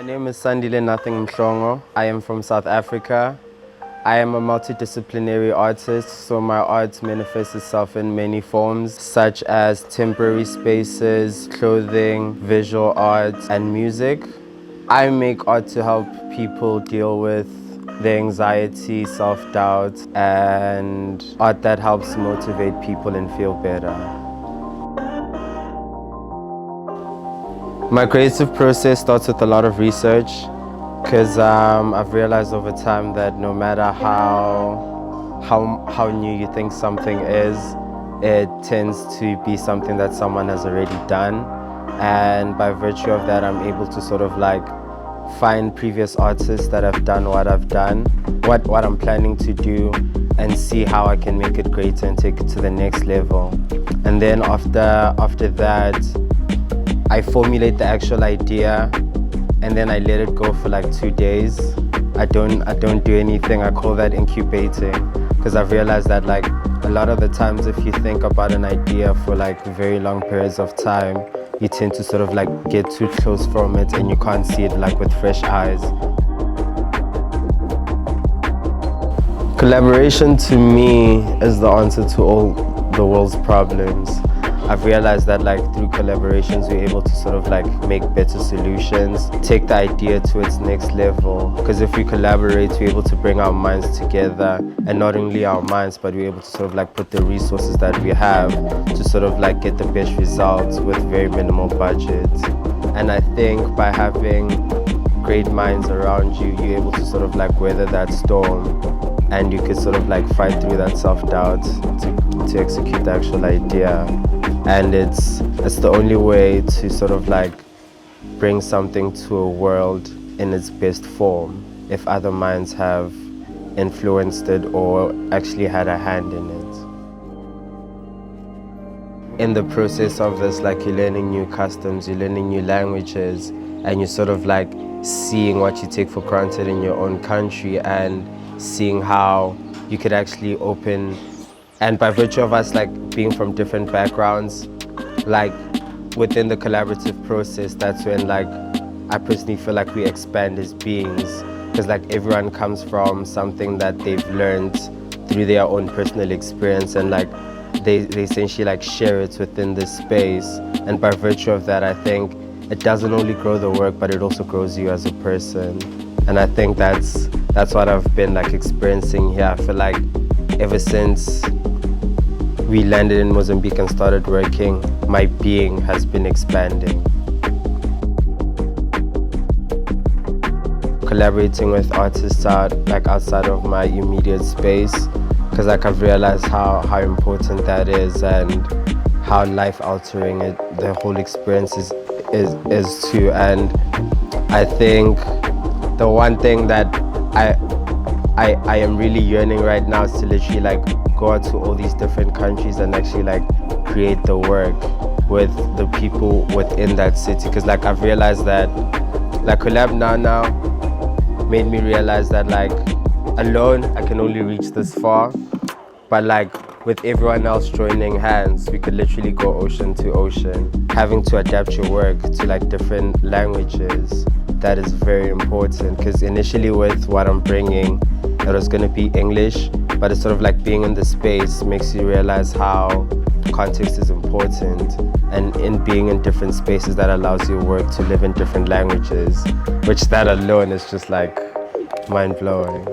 My name is Sandile Mhlongo. I am from South Africa. I am a multidisciplinary artist, so my art manifests itself in many forms, such as temporary spaces, clothing, visual art, and music. I make art to help people deal with their anxiety, self-doubt, and art that helps motivate people and feel better. My creative process starts with a lot of research, because I've realized over time that no matter how new you think something is, it tends to be something that someone has already done. And by virtue of that, I'm able to sort of like find previous artists that have done what I've done, what I'm planning to do, and see how I can make it greater and take it to the next level. And then after that, I formulate the actual idea, and then I let it go for like 2 days. I don't do anything. I call that incubating, because I've realized that like a lot of the times if you think about an idea for like very long periods of time, you tend to sort of like get too close from it and you can't see it like with fresh eyes. Collaboration to me is the answer to all the world's problems. I've realized that like through collaborations we're able to sort of like make better solutions, take the idea to its next level, because if we collaborate we're able to bring our minds together, and not only our minds but we're able to sort of like put the resources that we have to sort of like get the best results with very minimal budgets. And I think by having great minds around you, you're able to sort of like weather that storm, and you can sort of like fight through that self-doubt to execute the actual idea. And it's the only way to sort of like bring something to a world in its best form, if other minds have influenced it or actually had a hand in it. In the process of this, like you're learning new customs, you're learning new languages, and you're sort of like seeing what you take for granted in your own country and seeing how you could actually open. And by virtue of us like being from different backgrounds, like within the collaborative process, that's when like I personally feel like we expand as beings, because like everyone comes from something that they've learned through their own personal experience, and like they essentially like share it within this space. And by virtue of that, I think it doesn't only grow the work, but it also grows you as a person. And I think that's what I've been like experiencing here. I feel like ever since we landed in Mozambique and started working, my being has been expanding. Collaborating with artists outside of my immediate space, because like I've realized how important that is and how life-altering the whole experience is too. And I think the one thing that I am really yearning right now is to literally like go out to all these different countries and actually like create the work with the people within that city. Because like I've realized that like ColabNowNow made me realize that like alone I can only reach this far, but like with everyone else joining hands we could literally go ocean to ocean. Having to adapt your work to like different languages, that is very important, because initially with what I'm bringing it was going to be English, but it's sort of like being in the space makes you realize how context is important, and in being in different spaces that allows your work to live in different languages, which that alone is just like mind-blowing.